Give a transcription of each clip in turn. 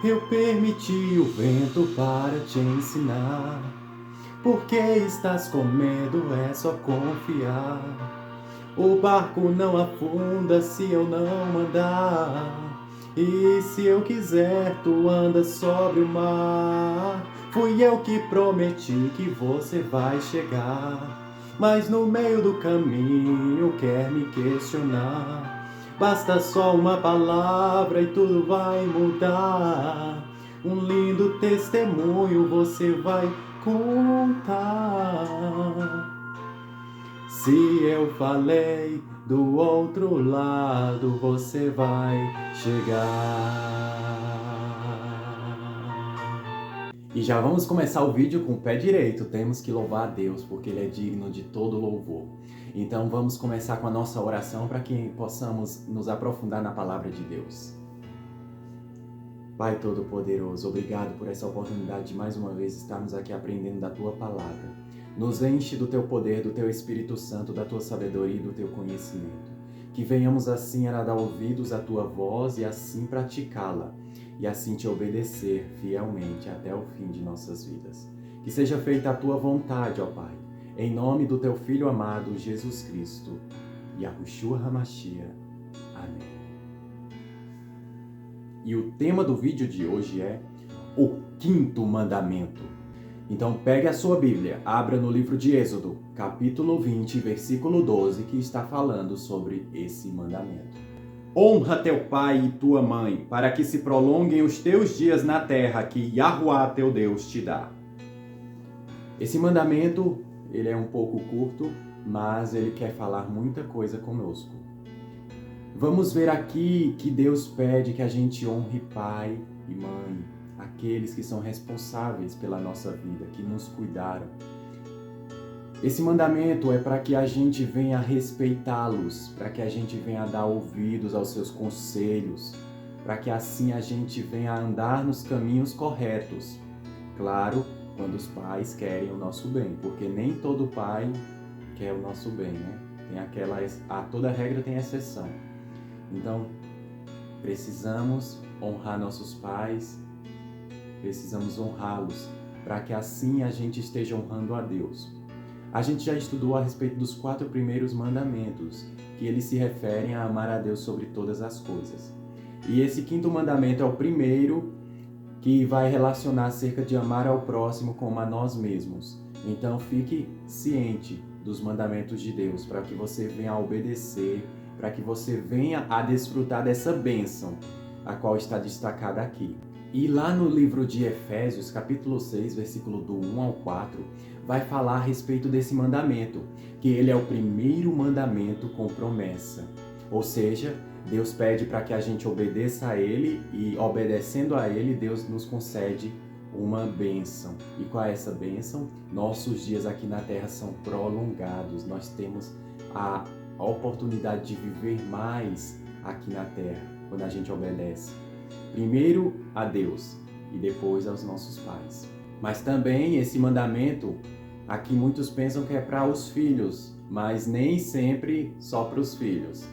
Eu permiti o vento para te ensinar. Porque estás com medo, é só confiar. O barco não afunda se eu não mandar. E se eu quiser, tu andas sobre o mar. Fui eu que prometi que você vai chegar. Mas no meio do caminho quer me questionar. Basta só uma palavra e tudo vai mudar. Um lindo testemunho você vai contar. Se eu falei, do outro lado você vai chegar. E já vamos começar o vídeo com o pé direito. Temos que louvar a Deus, porque Ele é digno de todo louvor. Então vamos começar com a nossa oração para que possamos nos aprofundar na palavra de Deus. Pai Todo-Poderoso, obrigado por essa oportunidade de mais uma vez estarmos aqui aprendendo da Tua Palavra. Nos enche do Teu poder, do Teu Espírito Santo, da Tua sabedoria e do Teu conhecimento. Que venhamos assim a dar ouvidos à Tua voz e assim praticá-la, e assim Te obedecer fielmente até o fim de nossas vidas. Que seja feita a Tua vontade, ó Pai, em nome do Teu Filho amado, Jesus Cristo, Yahushua HaMashiach. Amém. E o tema do vídeo de hoje é o quinto mandamento. Então pegue a sua Bíblia, abra no livro de Êxodo, capítulo 20, versículo 12, que está falando sobre esse mandamento. Honra teu pai e tua mãe, para que se prolonguem os teus dias na terra que Yahuwá teu Deus te dá. Esse mandamento, ele é um pouco curto, mas ele quer falar muita coisa conosco. Vamos ver aqui que Deus pede que a gente honre pai e mãe, aqueles que são responsáveis pela nossa vida, que nos cuidaram. Esse mandamento é para que a gente venha respeitá-los, para que a gente venha dar ouvidos aos seus conselhos, para que assim a gente venha andar nos caminhos corretos. Claro, quando os pais querem o nosso bem, porque nem todo pai quer o nosso bem, né? Toda regra tem exceção. Então, precisamos honrar nossos pais, precisamos honrá-los, para que assim a gente esteja honrando a Deus. A gente já estudou a respeito dos 4 primeiros mandamentos, que eles se referem a amar a Deus sobre todas as coisas. E esse quinto mandamento é o primeiro, que vai relacionar acerca de amar ao próximo como a nós mesmos. Então, fique ciente dos mandamentos de Deus, para que você venha a obedecer, para que você venha a desfrutar dessa bênção, a qual está destacada aqui. E lá no livro de Efésios, capítulo 6, versículo do 1 ao 4, vai falar a respeito desse mandamento, que ele é o primeiro mandamento com promessa. Ou seja, Deus pede para que a gente obedeça a Ele, e obedecendo a Ele, Deus nos concede uma bênção. E qual é essa bênção? Nossos dias aqui na Terra são prolongados. Nós temos a oportunidade de viver mais aqui na Terra, quando a gente obedece. Primeiro a Deus e depois aos nossos pais. Mas também esse mandamento, aqui muitos pensam que é para os filhos, mas nem sempre só para os filhos.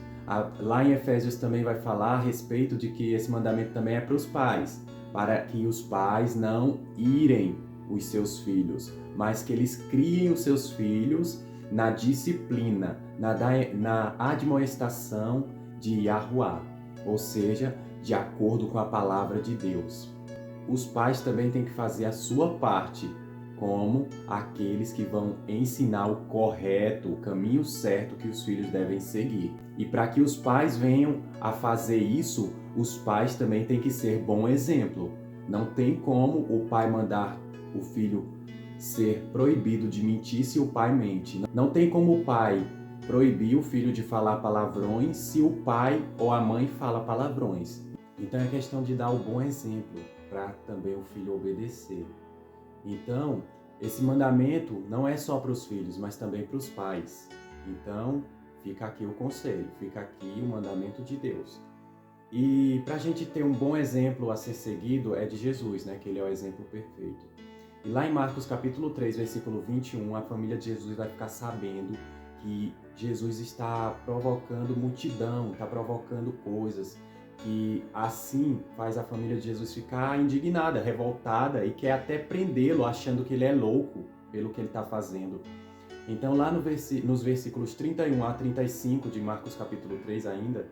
Lá em Efésios também vai falar a respeito de que esse mandamento também é para os pais, para que os pais não irem os seus filhos, mas que eles criem os seus filhos na disciplina, na admoestação de Yahuwá, ou seja, de acordo com a palavra de Deus. Os pais também têm que fazer a sua parte, como aqueles que vão ensinar o correto, o caminho certo que os filhos devem seguir. E para que os pais venham a fazer isso, os pais também têm que ser bom exemplo. Não tem como o pai mandar o filho ser proibido de mentir se o pai mente. Não tem como o pai proibir o filho de falar palavrões se o pai ou a mãe fala palavrões. Então é questão de dar o bom exemplo para também o filho obedecer. Então, esse mandamento não é só para os filhos, mas também para os pais. Então, fica aqui o conselho, fica aqui o mandamento de Deus. E para a gente ter um bom exemplo a ser seguido é de Jesus, né? Que ele é o exemplo perfeito. E lá em Marcos capítulo 3, versículo 21, a família de Jesus vai ficar sabendo que Jesus está provocando multidão, está provocando coisas, que assim faz a família de Jesus ficar indignada, revoltada e quer até prendê-lo, achando que ele é louco pelo que ele está fazendo. Então, lá nos versículos 31 a 35 de Marcos capítulo 3 ainda,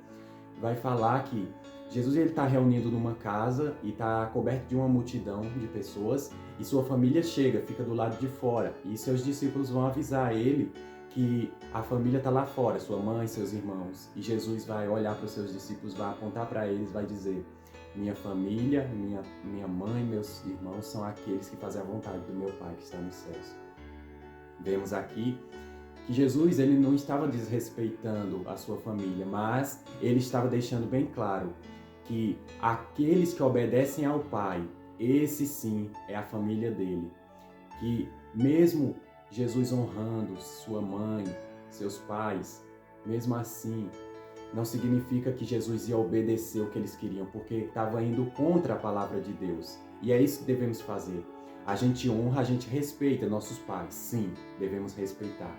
vai falar que Jesus está reunido numa casa e está coberto de uma multidão de pessoas e sua família chega, fica do lado de fora e seus discípulos vão avisar ele que a família está lá fora, sua mãe, seus irmãos. E Jesus vai olhar para os seus discípulos, vai apontar para eles, vai dizer: minha família, minha mãe, meus irmãos são aqueles que fazem a vontade do meu Pai que está nos céus. Vemos aqui que Jesus ele não estava desrespeitando a sua família, mas ele estava deixando bem claro que aqueles que obedecem ao Pai, esse sim é a família dele. Que mesmo Jesus honrando sua mãe, seus pais, mesmo assim, não significa que Jesus ia obedecer o que eles queriam, porque estava indo contra a palavra de Deus. E é isso que devemos fazer. A gente honra, a gente respeita nossos pais. Sim, devemos respeitar.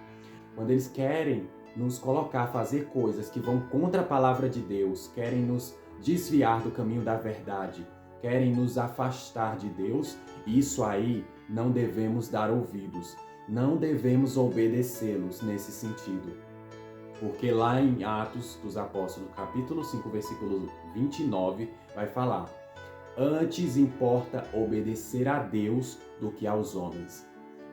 Quando eles querem nos colocar a fazer coisas que vão contra a palavra de Deus, querem nos desviar do caminho da verdade, querem nos afastar de Deus, isso aí não devemos dar ouvidos. Não devemos obedecê-los nesse sentido. Porque lá em Atos dos Apóstolos, capítulo 5, versículo 29, vai falar: antes importa obedecer a Deus do que aos homens.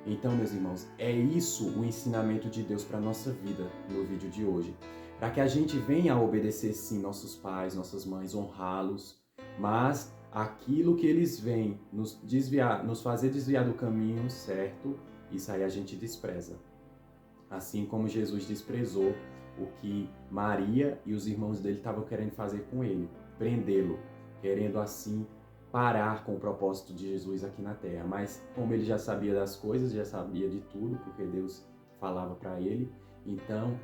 Então, meus irmãos, é isso o ensinamento de Deus para a nossa vida no vídeo de hoje. Para que a gente venha a obedecer sim nossos pais, nossas mães, honrá-los, mas aquilo que eles vêm nos desviar, nos fazer desviar do caminho certo, isso aí a gente despreza. Assim como Jesus desprezou o que Maria e os irmãos dele estavam querendo fazer com ele, prendê-lo, querendo assim parar com o propósito de Jesus aqui na terra. Mas como ele já sabia das coisas, já sabia de tudo, porque Deus falava para ele, então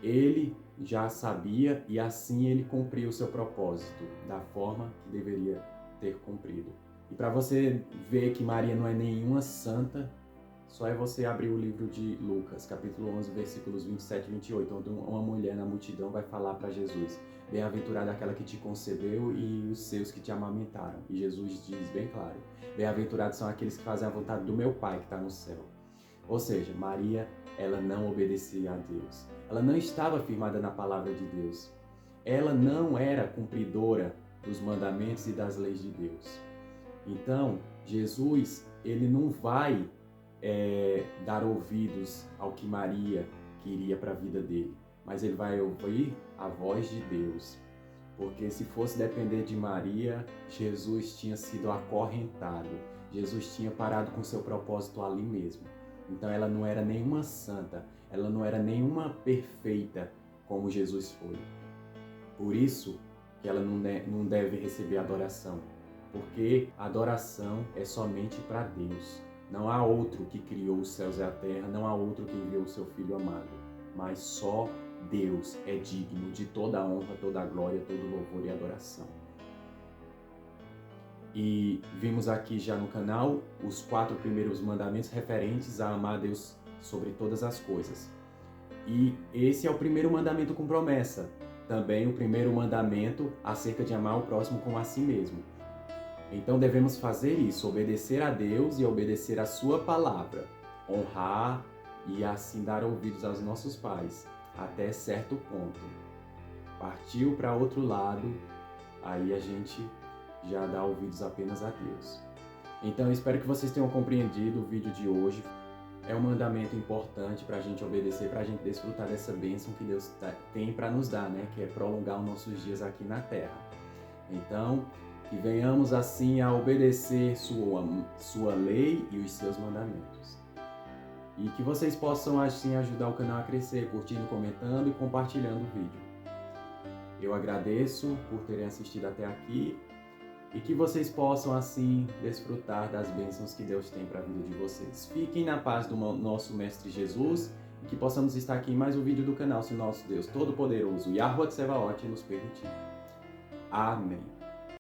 ele já sabia e assim ele cumpriu o seu propósito da forma que deveria ter cumprido. E para você ver que Maria não é nenhuma santa, só é você abrir o livro de Lucas, capítulo 11, versículos 27 e 28, onde uma mulher na multidão vai falar para Jesus: bem-aventurada aquela que te concebeu e os seus que te amamentaram. E Jesus diz bem claro: bem-aventurados são aqueles que fazem a vontade do meu Pai que está no céu. Ou seja, Maria, ela não obedecia a Deus. Ela não estava firmada na palavra de Deus. Ela não era cumpridora dos mandamentos e das leis de Deus. Então, Jesus, ele não vai dar ouvidos ao que Maria queria para a vida dele, mas ele vai ouvir a voz de Deus, porque se fosse depender de Maria, Jesus tinha sido acorrentado, Jesus tinha parado com seu propósito ali mesmo. Então ela não era nenhuma santa, ela não era nenhuma perfeita como Jesus foi. Por isso que ela não deve receber adoração, porque a adoração é somente para Deus. Não há outro que criou os céus e a terra, não há outro que enviou o seu Filho amado, mas só Deus é digno de toda a honra, toda a glória, todo o louvor e adoração. E vimos aqui já no canal os 4 primeiros mandamentos referentes a amar a Deus sobre todas as coisas. E esse é o primeiro mandamento com promessa, também o primeiro mandamento acerca de amar o próximo como a si mesmo. Então devemos fazer isso, obedecer a Deus e obedecer a sua palavra, honrar e assim dar ouvidos aos nossos pais, até certo ponto. Partiu para outro lado, aí a gente já dá ouvidos apenas a Deus. Então eu espero que vocês tenham compreendido o vídeo de hoje. É um mandamento importante para a gente obedecer, para a gente desfrutar dessa bênção que Deus tem para nos dar, né? Que é prolongar os nossos dias aqui na terra. Então, que venhamos assim a obedecer sua lei e os seus mandamentos. E que vocês possam assim ajudar o canal a crescer, curtindo, comentando e compartilhando o vídeo. Eu agradeço por terem assistido até aqui e que vocês possam assim desfrutar das bênçãos que Deus tem para a vida de vocês. Fiquem na paz do nosso Mestre Jesus e que possamos estar aqui em mais um vídeo do canal, se o nosso Deus Todo-Poderoso, Yahuwah Tsevaot, nos permitir. Amém.